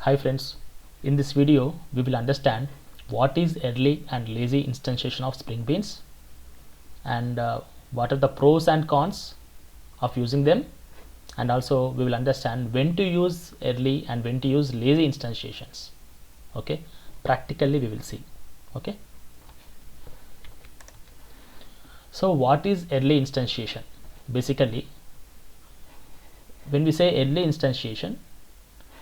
Hi friends, in this video we will understand what is early and lazy instantiation of Spring Beans and what are the pros and cons of using them, and also we will understand when to use early and when to use lazy instantiations. Okay, practically we will see. Okay, so what is early instantiation? Basically, when we say early instantiation,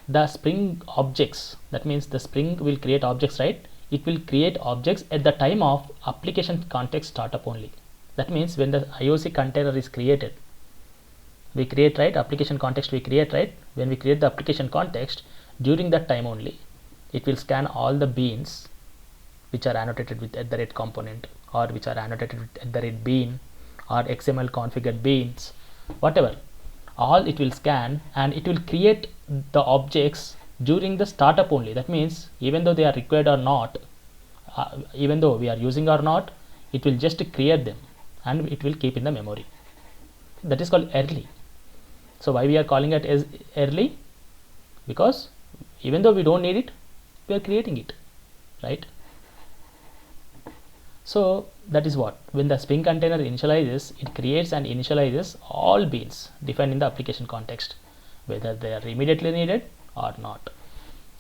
the Spring objects, that means the Spring will create objects, right? It will create objects at the time of application context startup only. That means when the IOC container is created, we create, right? Application context we create, right? When we create the application context, during that time only, it will scan all the beans which are annotated with @ component, or which are annotated with @bean, or XML configured beans, whatever. All it will scan and it will create the objects during the startup only. That means even though they are required or not, even though we are using or not, it will just create them and it will keep in the memory. That is called early. So why we are calling it as early? Because even though we don't need it, we are creating it, right? So that is what, when the Spring container initializes, it creates and initializes all beans defined in the application context, whether they are immediately needed or not.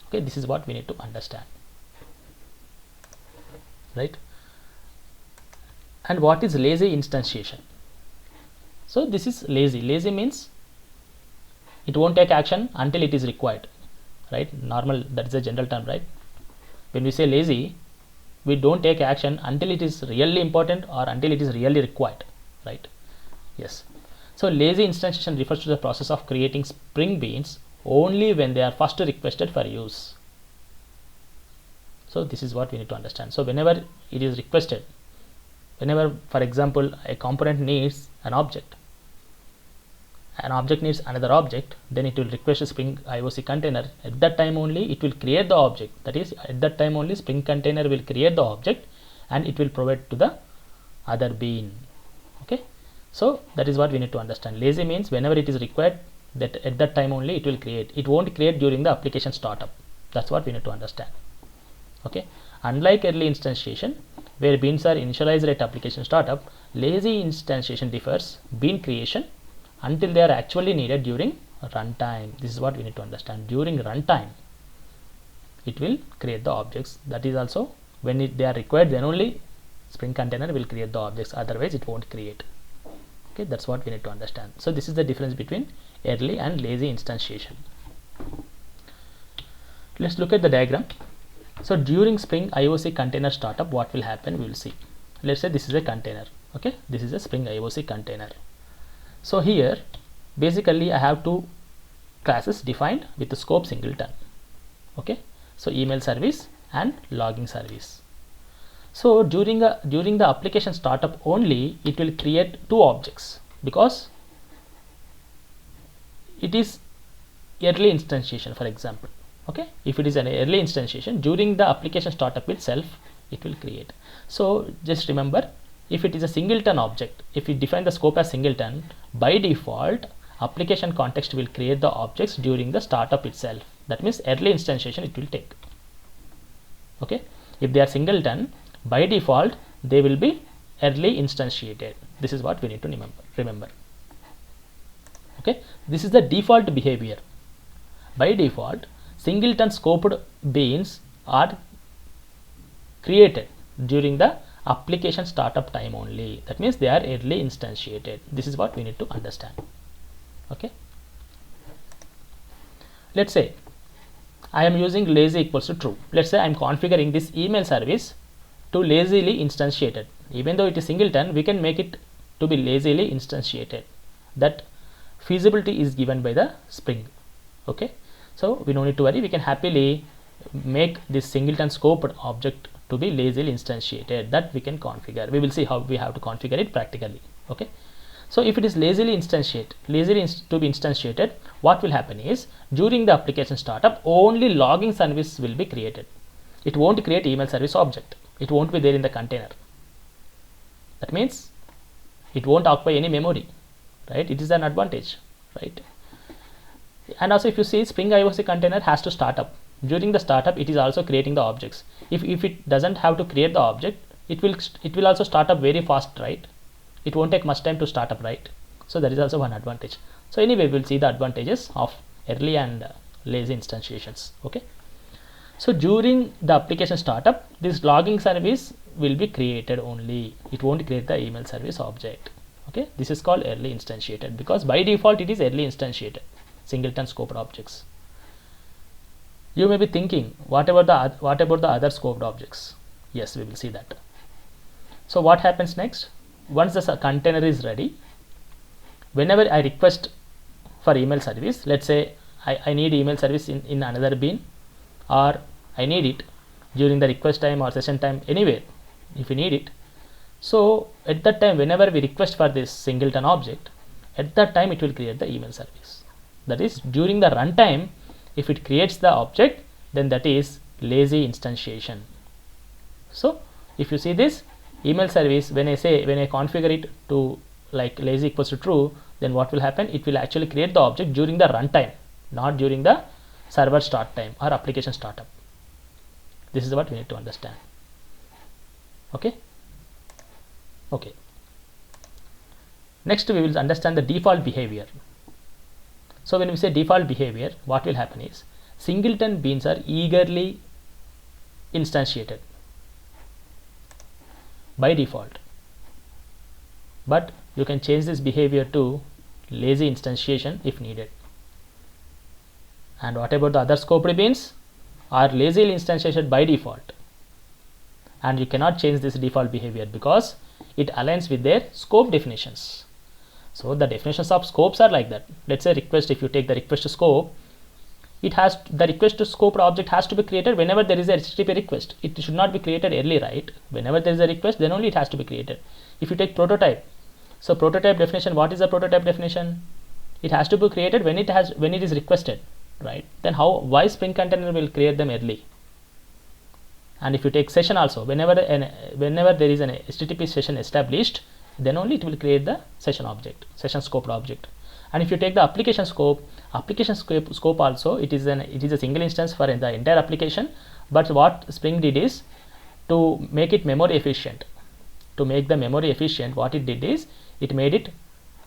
Okay, this is what we need to understand, right? And what is lazy instantiation? So this is lazy. Lazy means it won't take action until it is required, right? Normal, that is a general term, right? When we say lazy, we don't take action until it is really important or until it is really required, right? Yes. So lazy instantiation refers to the process of creating Spring Beans only when they are first requested for use. So this is what we need to understand. So whenever it is requested, whenever, for example, a component needs an object needs another object, then it will request a Spring IOC container. At that time only it will create the object. That is, at that time only Spring container will create the object and it will provide to the other bean. Okay, so that is what we need to understand. Lazy means whenever it is required, that at that time only it will create. It won't create during the application startup. That's what we need to understand. Okay, unlike early instantiation where beans are initialized at application startup, lazy instantiation differs bean creation until they are actually needed during runtime. This is what we need to understand. During runtime, it will create the objects. That is also when they are required, then only Spring container will create the objects. Otherwise, it won't create. Okay, that's what we need to understand. So this is the difference between early and lazy instantiation. Let's look at the diagram. So during Spring IOC container startup, what will happen? We will see. Let's say this is a container. Okay, this is a Spring IOC container. So here basically I have two classes defined with the scope singleton. Okay, so email service and logging service. So during the application startup only, it will create two objects because it is early instantiation, for example. Okay, if it is an early instantiation, during the application startup itself it will create. So just remember, if it is a singleton object, if we define the scope as singleton, by default application context will create the objects during the startup itself. That means early instantiation it will take. Okay, if they are singleton, by default they will be early instantiated. This is what we need to remember. Okay, this is the default behavior. By default, singleton scoped beans are created during the application startup time only. That means they are early instantiated. This is what we need to understand. Okay, let's say I am using lazy equals to true. Let's say I am configuring this email service to lazily instantiated. Even though it is singleton, we can make it to be lazily instantiated. That feasibility is given by the Spring. Okay, so we don't need to worry. We can happily make this singleton scoped object to be lazily instantiated. That we can configure. We will see how we have to configure it practically. Okay, so if it is lazily to be instantiated, what will happen is during the application startup only logging service will be created. It won't create email service object. It won't be there in the container. That means it won't occupy any memory, right? It is an advantage, right? And also if you see, Spring IOC container has to start up during the startup it is also creating the objects. If it doesn't have to create the object, it will also start up very fast, right? It won't take much time to start up, right? So that is also one advantage. So anyway, we'll see the advantages of early and lazy instantiations. Okay, so during the application startup, this logging service will be created only. It won't create the email service object. Okay, this is called early instantiated because by default it is early instantiated singleton scoped objects. You may be thinking, what about the other scoped objects? Yes, we will see that. So what happens next? Once the container is ready, whenever I request for email service, let's say I need email service in another bean, or I need it during the request time or session time, anywhere if you need it. So at that time, whenever we request for this singleton object, at that time it will create the email service. That is, during the runtime, if it creates the object, then that is lazy instantiation. So if you see this email service, when I configure it to like lazy equals to true, then what will happen? It will actually create the object during the runtime, not during the server start time or application startup. This is what we need to understand. Okay. Okay. Next we will understand the default behavior. So when we say default behavior, what will happen is singleton beans are eagerly instantiated by default, but you can change this behavior to lazy instantiation if needed. And what about the other scoped beans? Are lazily instantiated by default, and you cannot change this default behavior because it aligns with their scope definitions. So the definitions of scopes are like that. Let's say request, if you take the request to scope, it has the request to scoped object has to be created whenever there is a HTTP request. It should not be created early, right? Whenever there is a request, then only it has to be created. If you take prototype, so prototype definition, what is the prototype definition? It has to be created when it is requested, right? Then why Spring Container will create them early? And if you take session also, whenever there is an HTTP session established, then only it will create the session object, session scoped object. And if you take the application scope also, it is a single instance for the entire application. But what Spring did is to make it memory efficient. To make the memory efficient, what it did is it made it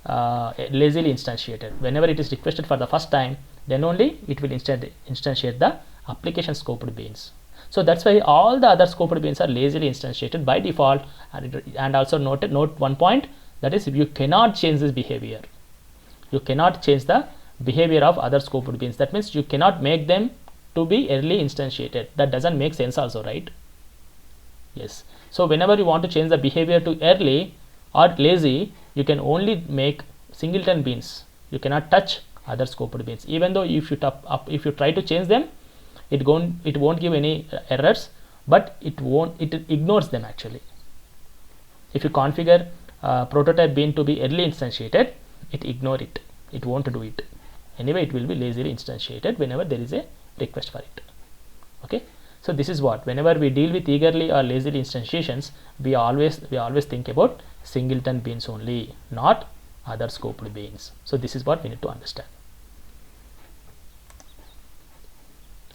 lazily instantiated. Whenever it is requested for the first time, then only it will instantiate the application scoped beans. So that's why all the other scoped beans are lazily instantiated by default. And also note one point, that is, you cannot change this behavior. You cannot change the behavior of other scoped beans. That means you cannot make them to be early instantiated. That doesn't make sense also, right? Yes. So whenever you want to change the behavior to early or lazy, you can only make singleton beans. You cannot touch other scoped beans. Even though if you try to change them, it won't give any errors, but it ignores them actually. If you configure prototype bean to be early instantiated, it ignore it. It won't do it. Anyway, it will be lazily instantiated whenever there is a request for it. Okay. So this is what, whenever we deal with eagerly or lazily instantiations, we always think about singleton beans only, not other scoped beans. So this is what we need to understand.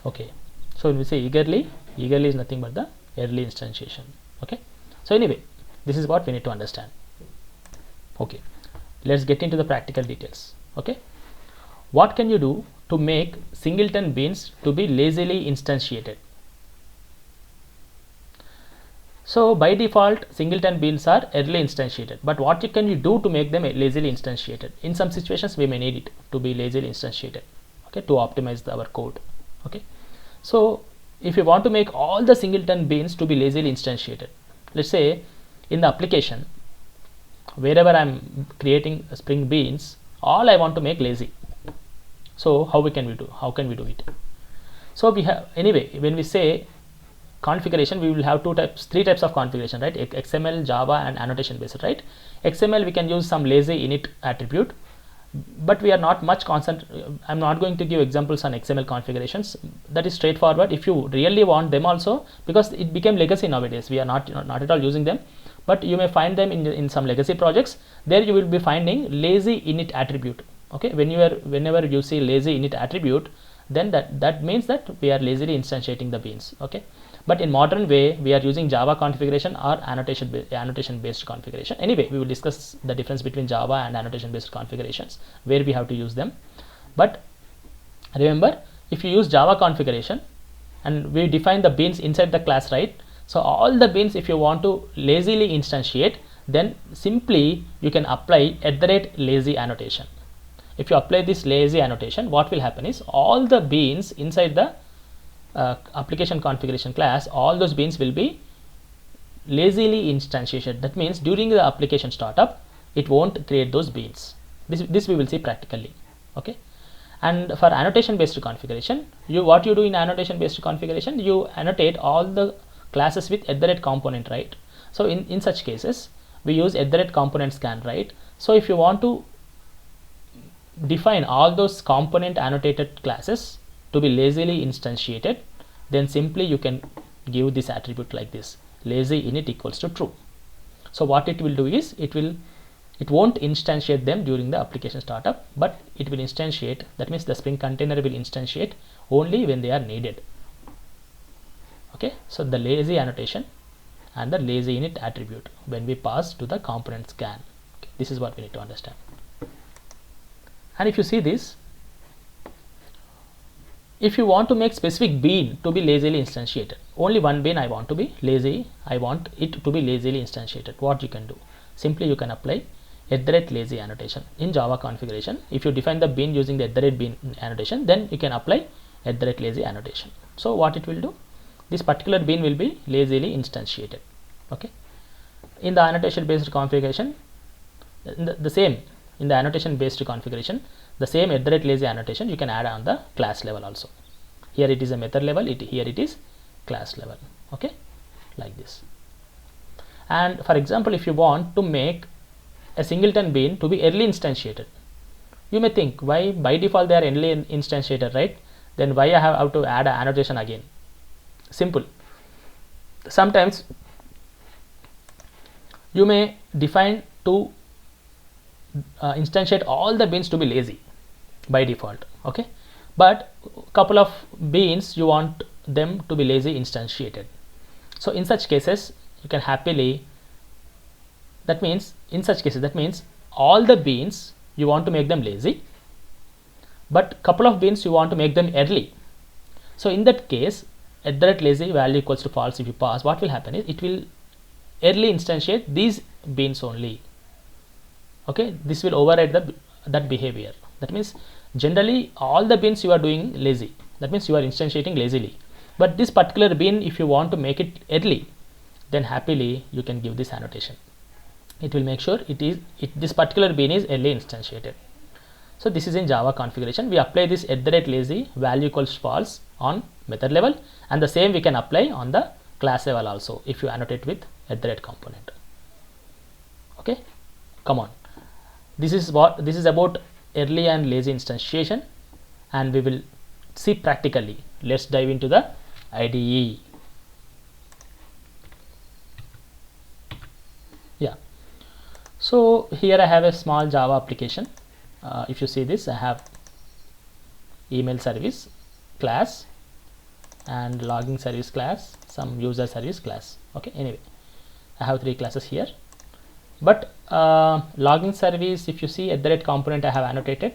Okay, so when we say eagerly is nothing but the early instantiation. Okay, so anyway, this is what we need to understand. Okay, let's get into the practical details. Okay, what can you do to make singleton beans to be lazily instantiated? So by default, singleton beans are early instantiated, but what can you do to make them lazily instantiated? In some situations, we may need it to be lazily instantiated, okay, to optimize our code. Okay, so if you want to make all the singleton beans to be lazily instantiated, let's say in the application, wherever I'm creating Spring beans, all I want to make lazy. So how can we do it? So we have, anyway, when we say configuration, we will have three types of configuration, right? XML, Java, and annotation based, right? XML, we can use some lazy init attribute, but we are not much I'm not going to give examples on XML configurations. That is straightforward. If you really want them also, because it became legacy nowadays, we are not at all using them, but you may find them in some legacy projects. There you will be finding lazy init attribute. Okay, whenever you see lazy init attribute, then that means that we are lazily instantiating the beans. Okay, but in modern way we are using Java configuration or annotation based configuration. Anyway, we will discuss the difference between Java and annotation based configurations, where we have to use them. But remember, if you use Java configuration and we define the beans inside the class, right? So all the beans, if you want to lazily instantiate, then simply you can apply @lazy annotation. If you apply this lazy annotation, what will happen is all the beans inside the application configuration class, all those beans will be lazily instantiated. That means during the application startup, it won't create those beans. This we will see practically. Okay. And for annotation based configuration, what you do in annotation based configuration, you annotate all the classes with @component, right? So in such cases we use @component scan, right? So if you want to define all those component annotated classes to be lazily instantiated, then simply you can give this attribute like this, lazy init equals to true. So what it will do is it won't instantiate them during the application startup, but it will instantiate, that means the Spring container will instantiate only when they are needed. Okay, so the lazy annotation and the lazy init attribute when we pass to the component scan. Okay, this is what we need to understand. And if you see this, if you want to make specific bean to be lazily instantiated, only one bean I want to be lazy, I want it to be lazily instantiated, what you can do? Simply you can apply @lazy annotation in Java configuration. If you define the bean using the @bean annotation, then you can apply @lazy annotation. So what it will do? This particular bean will be lazily instantiated. Okay. In the annotation based configuration, the same in the annotation based configuration, the same @lazy annotation you can add on the class level also. Here it is a method level, here it is class level. Okay, like this. And for example, if you want to make a singleton bean to be early instantiated, you may think, why by default they are early instantiated, right? Then why I have to add an annotation again? Simple. Sometimes you may define to instantiate all the beans to be lazy by default. Okay, but couple of beans you want them to be lazy instantiated. So in such cases you can happily, that means all the beans you want to make them lazy, but couple of beans you want to make them early. So in that case, @lazy value equals to false if you pass, what will happen is it will early instantiate these beans only. Okay, this will override that behavior. That means generally all the beans you are doing lazy, that means you are instantiating lazily, but this particular bean, if you want to make it early, then happily you can give this annotation. It will make sure this particular bean is early instantiated. So this is in Java configuration. We apply this @lazy value equals false on method level, and the same we can apply on the class level also if you annotate with @component. Okay, come on. This is about early and lazy instantiation, and we will see practically. Let's dive into the IDE. Yeah, so here I have a small Java application. If you see this, I have email service class and logging service class, some user service class. Okay, anyway, I have 3 classes here, but logging service, if you see @component I have annotated,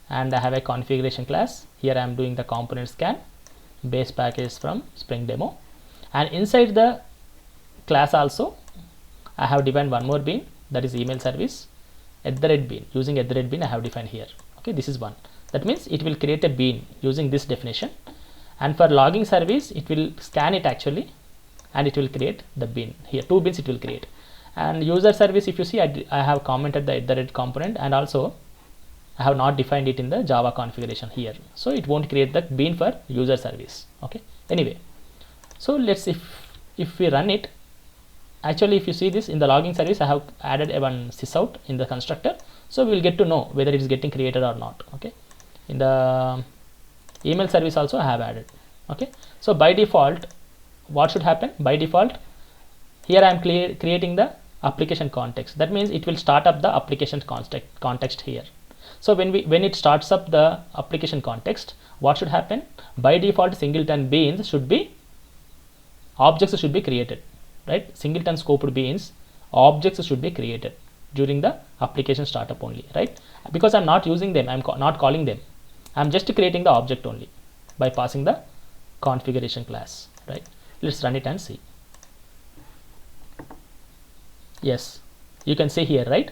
and I have a configuration class. Here I am doing the component scan, base package from Spring Demo, and inside the class also I have defined one more bean, that is email service @bean. Using @bean I have defined here. Okay, this is one. That means it will create a bean using this definition, and for logging service it will scan it actually, and it will create the bean. Here 2 beans it will create. And user service, if you see, I have commented the @component, and also I have not defined it in the Java configuration here, so it won't create the bean for user service. Okay, anyway, so let's if we run it, actually if you see this in the logging service I have added a one sysout in the constructor, so we will get to know whether it is getting created or not. Okay, in the email service also I have added. Okay, so by default what should happen? By default here I am creating the application context. That means it will start up the application context here. So when it starts up the application context, what should happen? By default, singleton beans should be objects should be created, right? Singleton scoped beans objects should be created during the application startup only, right? Because I'm not using them, I'm not calling them, I'm just creating the object only by passing the configuration class, right? Let's run it and see. Yes, you can see here, right?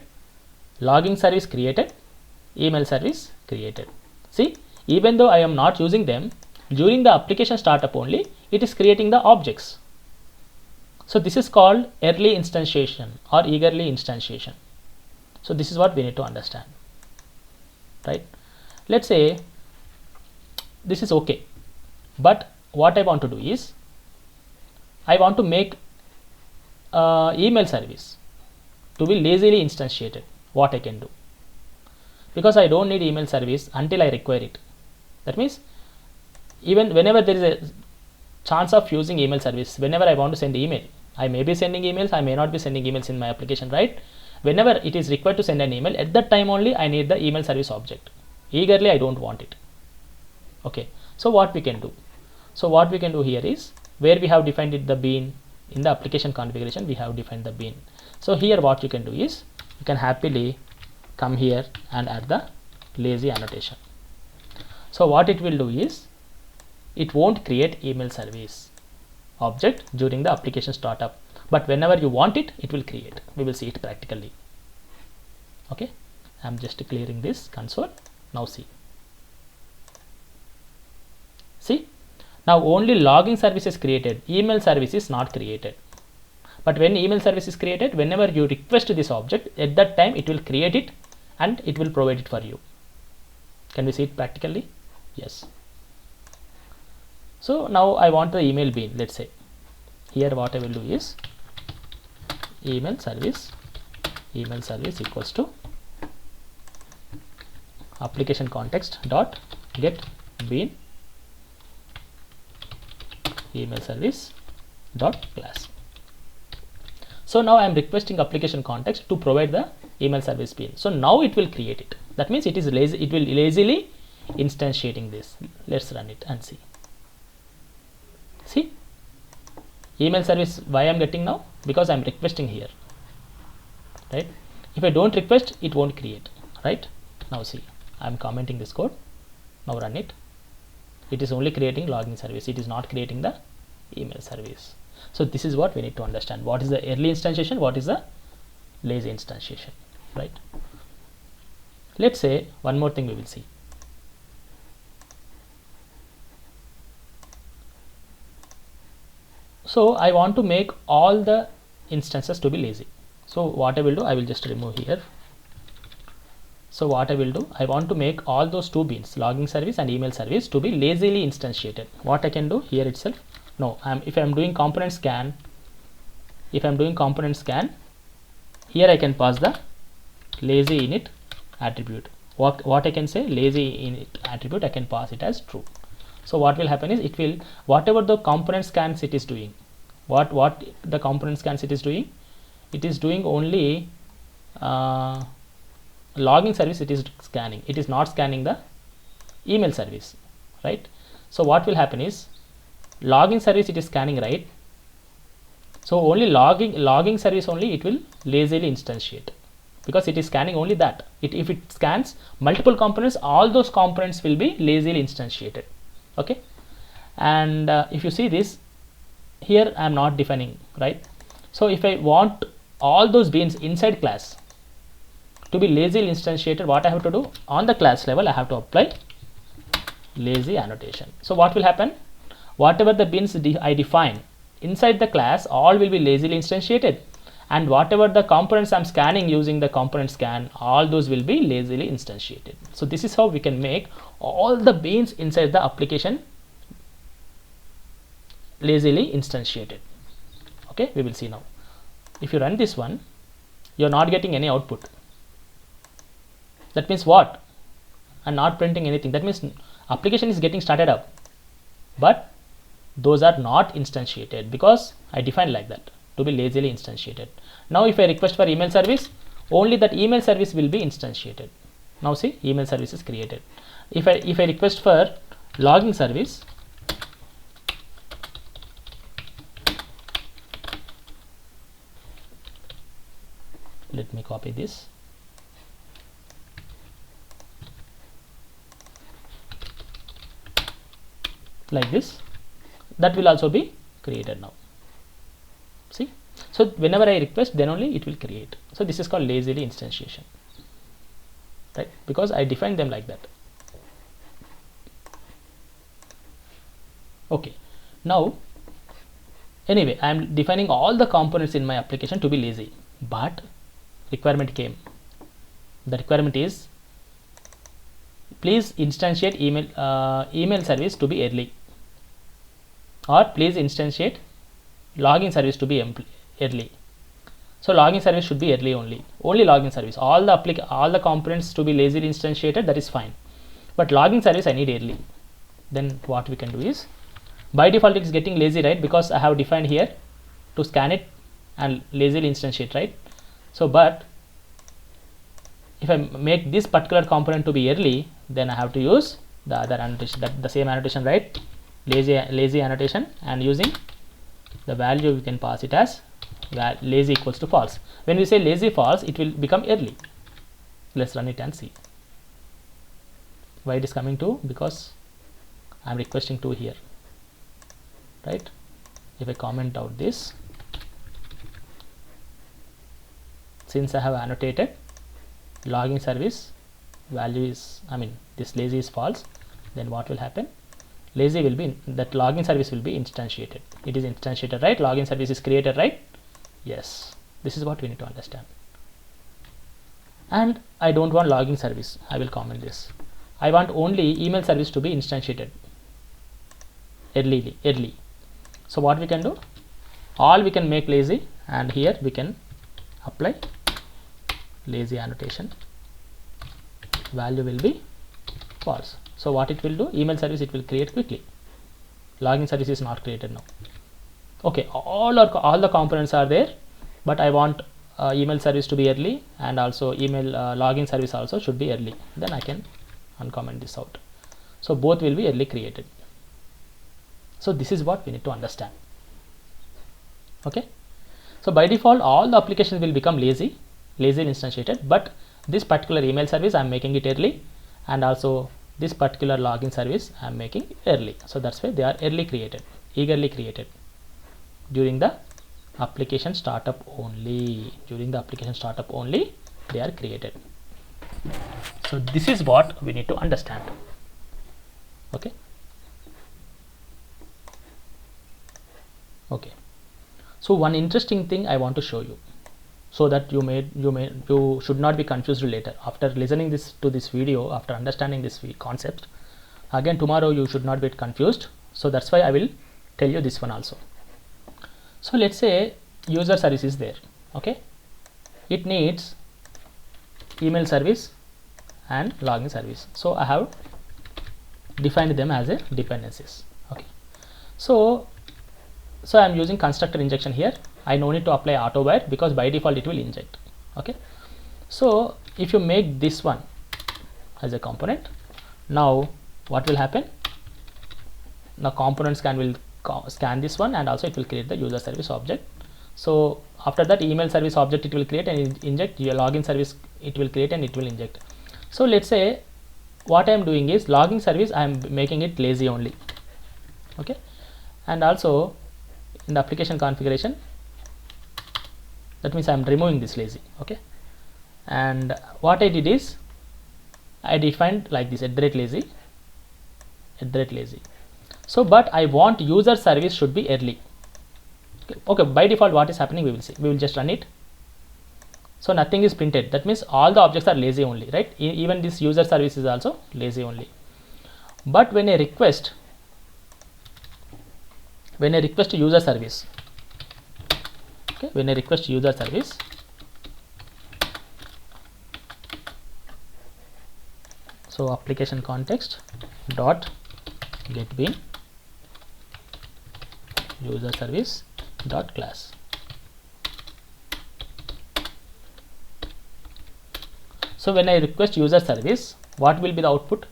Logging service created, email service created. See, even though I am not using them, during the application startup only, it is creating the objects. So this is called early instantiation or eagerly instantiation. So this is what we need to understand, right? Let's say this is okay, but what I want to do is I want to make email service to be lazily instantiated. What I can do, because I don't need email service until I require it. That means even whenever there is a chance of using email service, whenever I want to send email, I may be sending emails, I may not be sending emails in my application, right? Whenever it is required to send an email, at that time only I need the email service object. Eagerly I don't want it. Okay, so what we can do? So what we can do here is, where we have defined it, the bean in the application configuration, we have defined the bean. So here what you can do is, you can happily come here and add the lazy annotation. So what it will do is, it won't create email service object during the application startup, but whenever you want it, it will create. We will see it practically. Okay, I'm just clearing this console. Now see, now only logging service is created, email service is not created. But when email service is created, whenever you request this object, at that time it will create it and it will provide it for you. Can we see it practically? Yes. So now I want the email bean. Let's say here what I will do is, email service equals to application context dot get bean email service dot class. So now I am requesting application context to provide the email service bean. So now it will create it. That means it is lazy, it will lazily instantiating this. Let's run it and see. See, email service, why I am getting now? Because I am requesting here, right? If I don't request, it won't create, right? Now see, I am commenting this code. Now run it. It is only creating login service, it is not creating the email service. So this is what we need to understand. What is the early instantiation? What is the lazy instantiation, right? Let's say one more thing we will see. So I want to make all the instances to be lazy. So what I will do, I will just remove here. So what I will do, I want to make all those two beans, logging service and email service, to be lazily instantiated. What I can do here itself, no, if I am doing component scan, here I can pass the lazy init attribute. What I can say, lazy init attribute, I can pass it as true. So what will happen is, it will, whatever the component scans it is doing, what the component scans it is doing only logging service it is scanning. It is not scanning the email service, right? So what will happen is, logging service it is scanning, right? So only logging service only it will lazily instantiate, because it is scanning only that. If it scans multiple components, all those components will be lazily instantiated. Okay, and if you see this here, I am not defining, right? So if I want all those beans inside class to be lazily instantiated, what I have to do, on the class level I have to apply lazy annotation. So what will happen, whatever the beans I define inside the class, all will be lazily instantiated, and whatever the components I'm scanning using the component scan, all those will be lazily instantiated. So this is how we can make all the beans inside the application lazily instantiated. Okay, we will see now. If you run this one, you are not getting any output. That means what? I'm not printing anything. That means application is getting started up, but those are not instantiated, because I defined like that, to be lazily instantiated. Now if I request for email service, only that email service will be instantiated. Now see, email service is created. If I request for logging service, let me copy this. Like this, that will also be created now. See, so whenever I request, then only it will create. So this is called lazily instantiation, right? Because I define them like that. Okay, now anyway, I am defining all the components in my application to be lazy, but requirement came. The requirement is, please instantiate email service to be early, or please instantiate login service to be early. So login service should be early only login service. All the components to be lazily instantiated, that is fine, but login service I need early. Then what we can do is, by default it is getting lazy, right? Because I have defined here to scan it and lazily instantiate, right? So but if I make this particular component to be early, then I have to use the other annotation, the same annotation, right? Lazy annotation, and using the value we can pass it as lazy equals to false. When we say lazy false, it will become early. Let's run it and see why it is coming to, because I am requesting 2 here, right? If I comment out this, since I have annotated login service value is, this lazy is false, then what will happen? Lazy will be, that login service will be instantiated. It is instantiated, right? Login service is created, right? Yes, this is what we need to understand. And I don't want login service. I will comment this. I want only email service to be instantiated early. So what we can do? All we can make lazy, and here we can apply lazy annotation. Value will be false. So what it will do? Email service it will create quickly. Login service is not created now. Okay, all the components are there, but I want email service to be early, and also email login service also should be early. Then I can uncomment this out. So both will be early created. So this is what we need to understand. Okay. So by default, all the applications will become lazy instantiated, but this particular email service I am making it early, and also this particular login service I am making early. So that's why they are early created, eagerly created during the application startup only. During the application startup only they are created. So this is what we need to understand. Okay. Okay. So one interesting thing I want to show you, so that you should not be confused later after listening to this video, after understanding this concept. Again tomorrow you should not be confused. So that's why I will tell you this one also. So let's say user service is there. Okay, it needs email service and login service. So I have defined them as a dependencies. Okay, so I am using constructor injection here. I no need to apply auto wire, because by default it will inject. Okay, so if you make this one as a component, now what will happen? Now component scan will scan this one, and also it will create the user service object. So after that, email service object it will create and inject. Your login service it will create and it will inject. So let's say what I am doing is login service I am making it lazy only. Okay, and also in the application configuration, that means I am removing this lazy. Okay, and what I did is I defined like this @lazy. So but I want user service should be early. Okay, by default what is happening we will see. We will just run it. So nothing is printed. That means all the objects are lazy only, right? Even this user service is also lazy only. But when I request user service, okay, when I request user service, so application context dot get bean user service dot class. So when I request user service, what will be the output?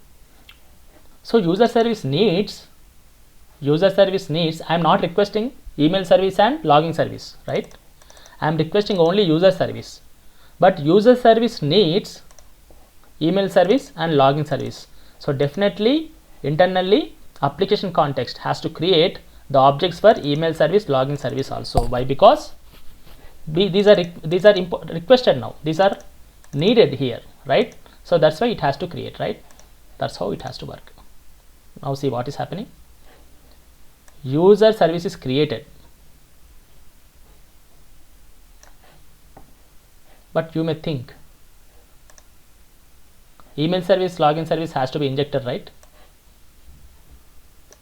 So user service needs, I am not requesting email service and login service, right? I am requesting only user service, but user service needs email service and login service. So definitely internally application context has to create the objects for email service, login service also. Why? Because these are requested now, these are needed here, right? So that's why it has to create, right? That's how it has to work. Now see what is happening. User service is created, but you may think email service, login service has to be injected, right?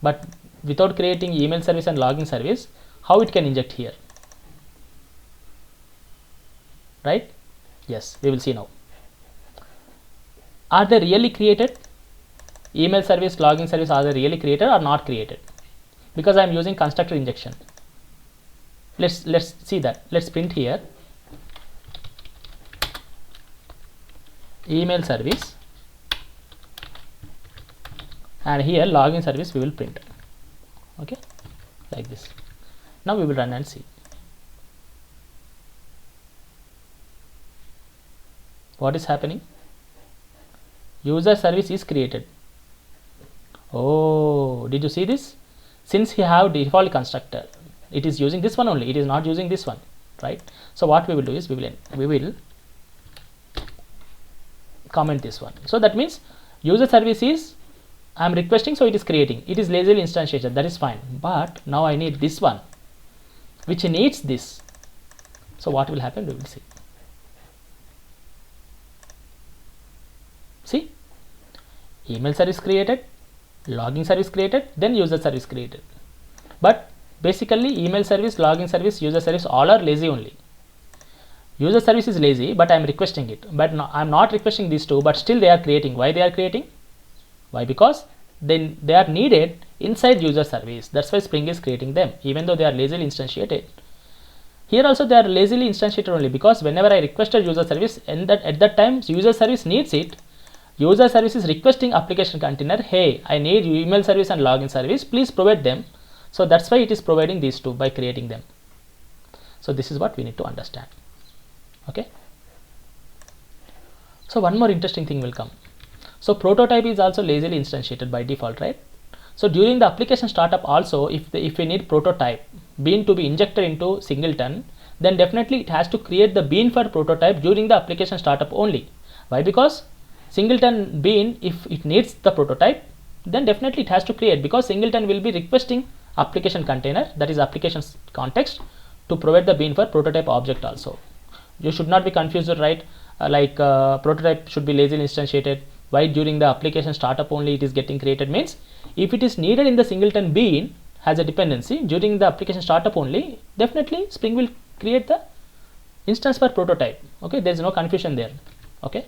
But without creating email service and login service, how it can inject here, right? Yes, we will see now. Are they really created? Email service, login service, are they really created or not created? Because I am using constructor injection. Let's see that. Let's print here email service, and here login service we will print. Okay, like this. Now we will run and see what is happening. User service is created. Oh, did you see this? Since we have default constructor, it is using this one only, it is not using this one, right? So what we will do is we will comment this one. So that means user service is, I am requesting, so it is creating, it is lazily instantiated, that is fine. But now I need this one which needs this. So what will happen, we will see. See, email service created, login service created, then user service created. But basically email service, login service, user service, all are lazy only. User service is lazy, but I am requesting it. But no, I am not requesting these two, but still they are creating. Why they are creating? Why? Because then they are needed inside user service. That's why Spring is creating them, even though they are lazily instantiated. Here also they are lazily instantiated only because whenever I requested user service, and at that time user service needs it. User service is requesting application container, hey, I need email service and login service, please provide them. So that's why it is providing these two by creating them. So this is what we need to understand. Okay. So one more interesting thing will come. So prototype is also lazily instantiated by default, right? So during the application startup also, if we need prototype bean to be injected into singleton, then definitely it has to create the bean for prototype during the application startup only. Why? Because singleton bean, if it needs the prototype, then definitely it has to create, because singleton will be requesting application container, that is application context, to provide the bean for prototype object also. You should not be confused, right? Prototype should be lazily instantiated. Why during the application startup only it is getting created? Means if it is needed in the singleton bean has a dependency during the application startup only, definitely Spring will create the instance for prototype. Okay, there is no confusion there. Okay,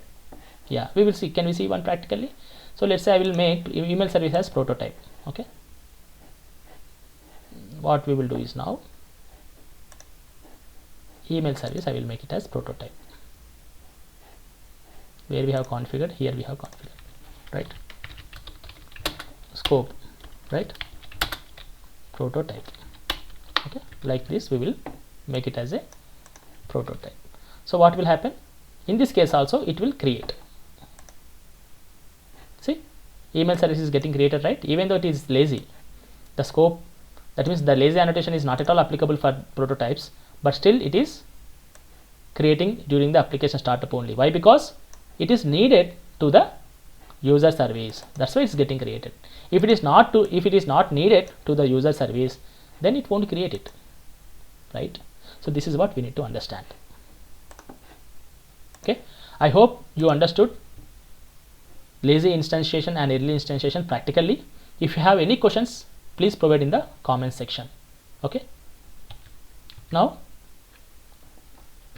yeah, we will see. Can we see one practically? So let's say I will make email service as prototype. Okay, what we will do is now email service I will make it as prototype. Where we have configured, here we have configured, right? Scope, right? Prototype. Okay, like this we will make it as a prototype. So what will happen in this case also, it will create. See, email service is getting created, right? Even though it is lazy, the scope, that means the lazy annotation is not at all applicable for prototypes, but still it is creating during the application startup only. Why? Because it is needed to the user service, that's why it's getting created. If it is not needed to the user service, then it won't create it, right? So this is what we need to understand. Okay, I hope you understood lazy instantiation and early instantiation practically. If you have any questions, please provide in the comment section. Okay, now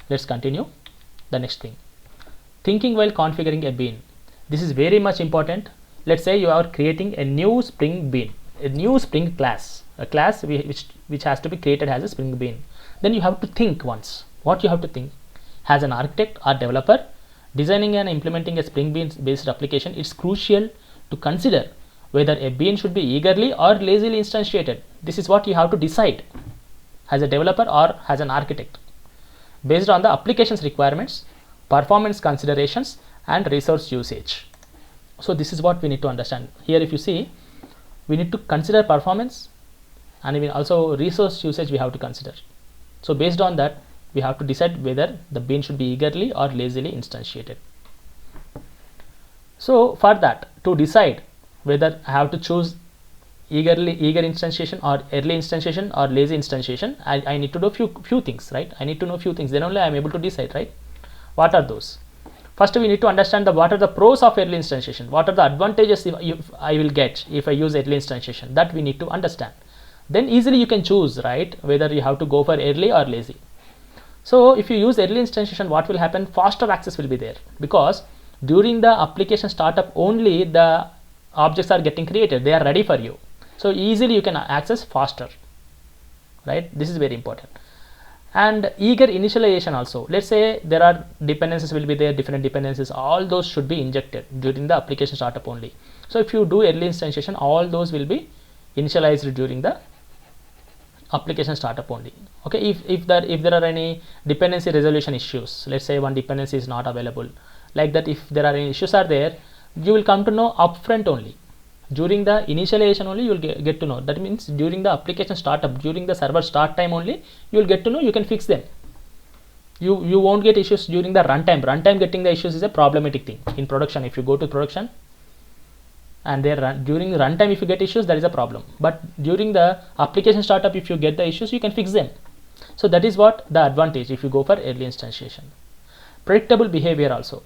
let's continue the next thing. Thinking while configuring a bean. This is very much important. Let's say you are creating a new Spring bean, a new Spring class, a class which has to be created as a Spring bean. Then you have to think once. What you have to think? As an architect or developer, Designing and implementing a Spring Bean based application, it's crucial to consider whether a bean should be eagerly or lazily instantiated. This is what you have to decide as a developer or as an architect, based on the application's requirements, performance considerations, and resource usage. So this is what we need to understand. Here if you see, we need to consider performance, and even also resource usage we have to consider. So based on that, we have to decide whether the bean should be eagerly or lazily instantiated. So for that, to decide whether I have to choose eager instantiation or early instantiation or lazy instantiation, I need to do few things, right? I need to know few things, then only I am able to decide, right? What are those? First, we need to understand what are the pros of early instantiation, what are the advantages if I will get if I use early instantiation. That we need to understand. Then easily you can choose, right, whether you have to go for early or lazy. So if you use early instantiation, what will happen? Faster access will be there, because during the application startup only the objects are getting created, they are ready for you. So easily you can access faster, right? This is very important. And eager initialization also. Let's say there are dependencies will be there, different dependencies, all those should be injected during the application startup only. So if you do early instantiation, all those will be initialized during the application startup only. Okay, if there are any dependency resolution issues, let's say one dependency is not available, like that, if there are any issues are there, you will come to know upfront only. During the initialization only you will get to know. That means during the application startup, during the server start time only, you will get to know, you can fix them. You won't get issues during the runtime. Runtime getting the issues is a problematic thing in production. If you go to production and during the runtime if you get issues, that is a problem. But during the application startup, if you get the issues, you can fix them. So that is what the advantage if you go for early instantiation. Predictable behavior also.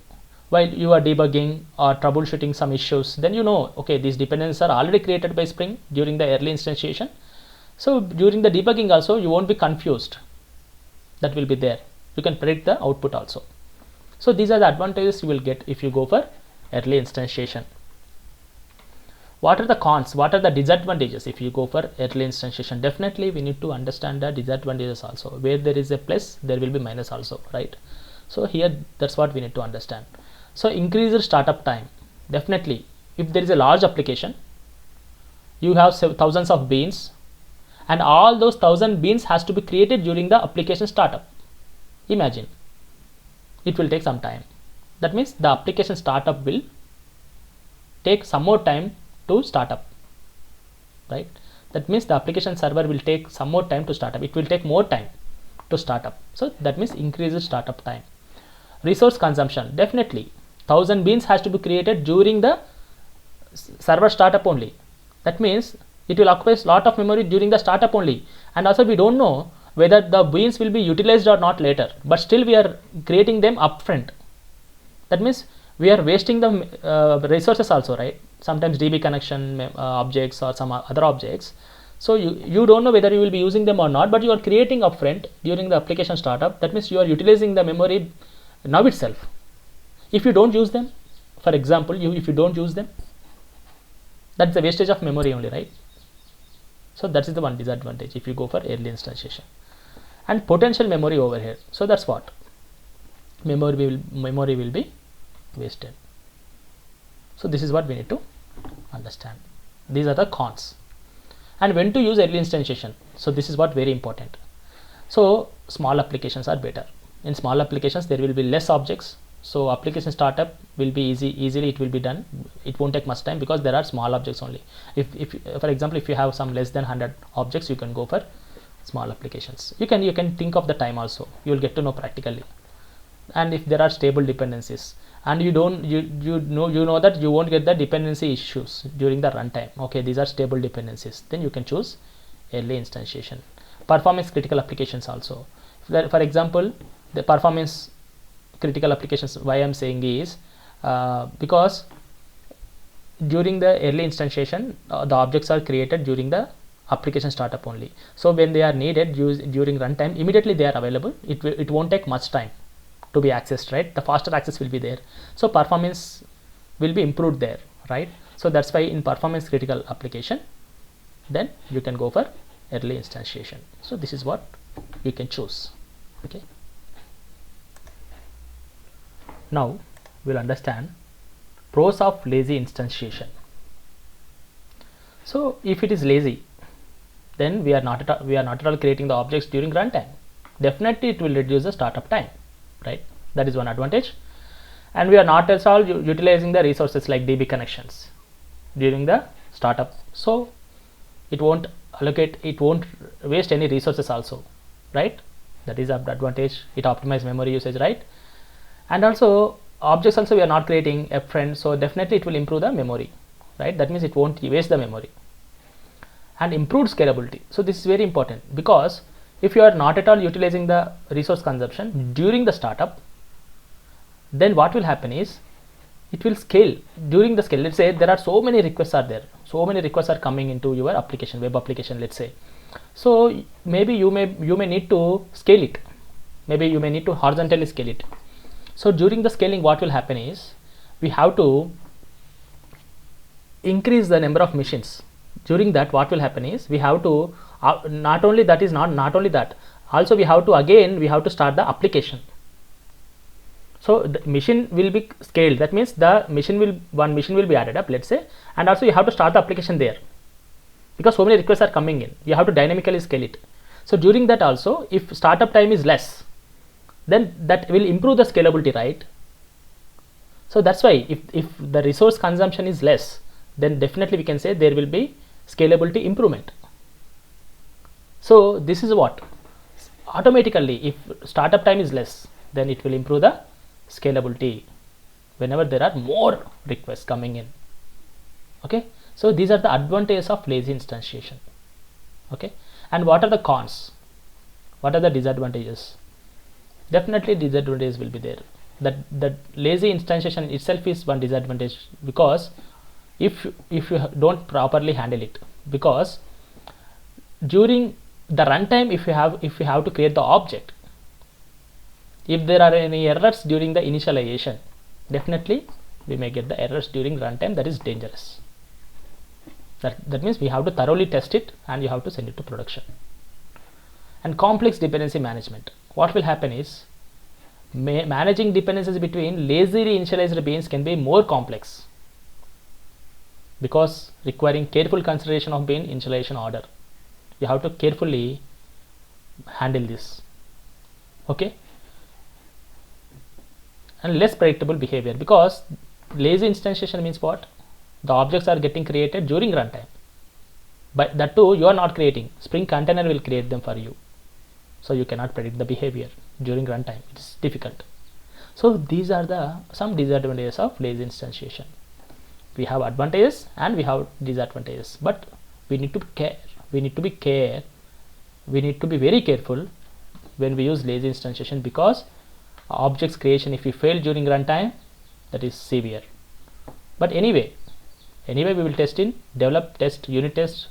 While you are debugging or troubleshooting some issues, then you know, okay, these dependencies are already created by Spring during the early instantiation. So during the debugging also, you won't be confused. That will be there. You can predict the output also. So these are the advantages you will get if you go for early instantiation. What are the cons? What are the disadvantages if you go for early instantiation? Definitely we need to understand the disadvantages also. Where there is a plus, there will be minus also, right? So here, that's what we need to understand. So increased startup time. Definitely, if there is a large application, you have thousands of beans, and all those 1000 beans has to be created during the application startup. Imagine, it will take some time. That means the application startup will take some more time to start up, right? That means the application server will take some more time to start up. It will take more time to start up. So that means increased startup time. Resource consumption. Definitely 1000 beans has to be created during the server startup only. That means it will occupy a lot of memory during the startup only, and also we don't know whether the beans will be utilized or not later, but still we are creating them upfront. That means we are wasting the resources also, right? Sometimes DB connection objects or some other objects. So you don't know whether you will be using them or not, but you are creating upfront during the application startup. That means you are utilizing the memory now itself. If you don't use them, for example, if you don't use them, that's the wastage of memory only, right? So that is the one disadvantage if you go for early instantiation. And potential memory over here. So that's what memory will be wasted. So this is what we need to understand. These are the cons. And when to use early instantiation. So this is what very important. So small applications are better. In small applications there will be less objects, so application startup will be easily it will be done. It won't take much time because there are small objects only. If for example, if you have some less than 100 objects, you can go for small applications. You can think of the time also, you will get to know practically. And if there are stable dependencies, and you know that you won't get the dependency issues during the runtime, okay, these are stable dependencies, then you can choose early instantiation. Performance critical applications also. For example, the performance critical applications, why I am saying is because during the early instantiation the objects are created during the application startup only. So when they are needed during runtime, immediately they are available. It won't take much time to be accessed, right? The faster access will be there, so performance will be improved there, right? So that's why in performance critical application, then you can go for early instantiation. So this is what you can choose. Okay, now we will understand pros of lazy instantiation. So if it is lazy, then we are not at all creating the objects during runtime. Definitely it will reduce the startup time, right? That is one advantage. And we are not at all utilizing the resources like DB connections during the startup, so it won't waste any resources also, right? That is an advantage. It optimizes memory usage, right? And also objects also we are not creating upfront, so definitely it will improve the memory, right? That means it won't waste the memory. And improved scalability. So this is very important, because if you are not at all utilizing the resource consumption during the startup, then what will happen is it will scale during the scale. Let's say there are so many requests are coming into your application, web application, let's say. So maybe you may need to scale it, maybe you may need to horizontally scale it. So during the scaling, what will happen is we have to increase the number of machines. During that, what will happen is we have to not only that, also we have to start the application. So the machine will be scaled. That means one machine will be added up, let's say, and also you have to start the application there, because so many requests are coming in. You have to dynamically scale it. So during that also, if startup time is less, then that will improve the scalability, right? So that's why if the resource consumption is less, then definitely we can say there will be scalability improvement. So this is what automatically, if startup time is less, then it will improve the scalability whenever there are more requests coming in. Okay, so these are the advantages of lazy instantiation. Okay, and what are the cons? What are the disadvantages? Definitely disadvantages will be there. That lazy instantiation itself is one disadvantage, because if you don't properly handle it, because during the runtime, if you have to create the object, if there are any errors during the initialization, definitely we may get the errors during runtime. That is dangerous. That means we have to thoroughly test it and you have to send it to production. And complex dependency management. What will happen is managing dependencies between lazily initialized beans can be more complex, because requiring careful consideration of bean initialization order. You have to carefully handle this. Okay, and less predictable behavior, because lazy instantiation means what? The objects are getting created during runtime, but that too you are not creating. Spring container will create them for you, so you cannot predict the behavior during runtime. It is difficult. So these are some disadvantages of lazy instantiation. We have advantages and we have disadvantages, but we need to care. We need to be very careful when we use lazy instantiation, because objects creation, if we fail during runtime, that is severe. But anyway we will test in develop, test, unit test,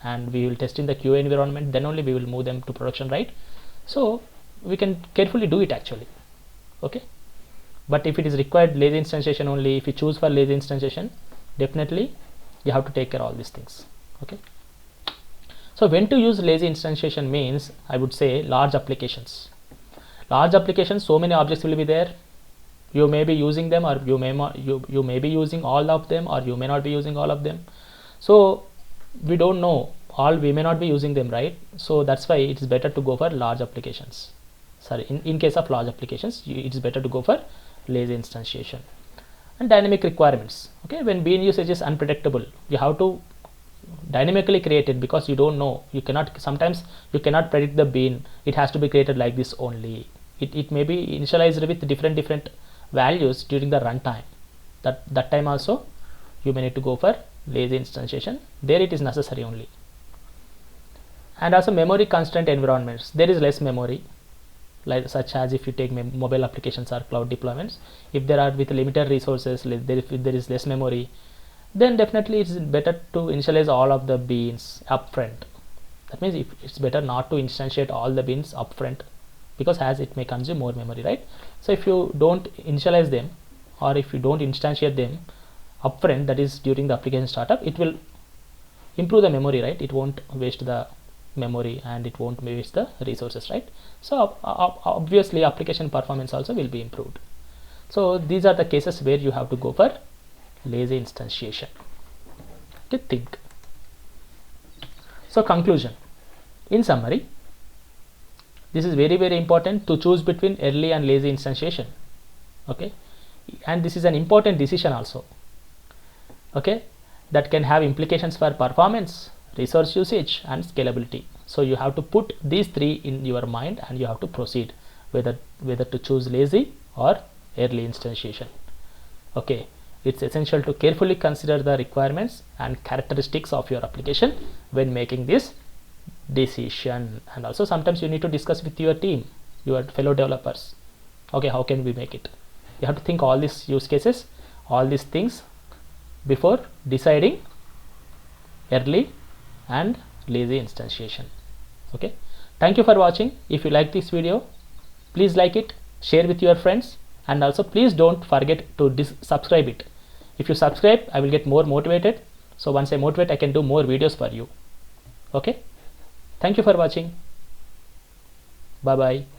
and we will test in the QA environment. Then only we will move them to production, right? So we can carefully do it actually. Okay, but if it is required lazy instantiation only, if you choose for lazy instantiation, definitely you have to take care of all these things. Okay, so when to use lazy instantiation means, I would say large applications. So many objects will be there. You may be using them, or you may be using all of them, or you may not be using all of them. So we don't know all, we may not be using them, right? So that's why it is better to go for large applications. Sorry, in case of large applications, it is better to go for lazy instantiation. And dynamic requirements. Okay, when bean usage is unpredictable, you have to dynamically create it, because you don't know, sometimes you cannot predict the bean. It has to be created like this only. It may be initialized with different values during the runtime. That time also you may need to go for lazy instantiation. There it is necessary only. And also memory constraint environments. There is less memory, like such as if you take mobile applications or cloud deployments. If there are with limited resources, if there is less memory, then definitely it is better to initialize all of the beans upfront. That means it's better not to instantiate all the beans upfront, because as it may consume more memory, right? So if you don't initialize them, or if you don't instantiate them upfront, that is during the application startup, it will improve the memory, right? It won't waste the memory and it won't waste the resources, right? So obviously application performance also will be improved. So these are the cases where you have to go for lazy instantiation. Okay, think. So conclusion. In summary, this is very important to choose between early and lazy instantiation. Okay, and this is an important decision also. Okay, that can have implications for performance, resource usage, and scalability. So you have to put these three in your mind and you have to proceed whether to choose lazy or early instantiation. Okay, it's essential to carefully consider the requirements and characteristics of your application when making this decision. And also sometimes you need to discuss with your team, your fellow developers. Okay, how can we make it? You have to think all these use cases, all these things before deciding early and lazy instantiation. Okay, thank you for watching. If you like this video, please like it, share with your friends, and also please don't forget to subscribe it. If you subscribe, I will get more motivated. So once I motivate, I can do more videos for you. Okay, thank you for watching. Bye bye.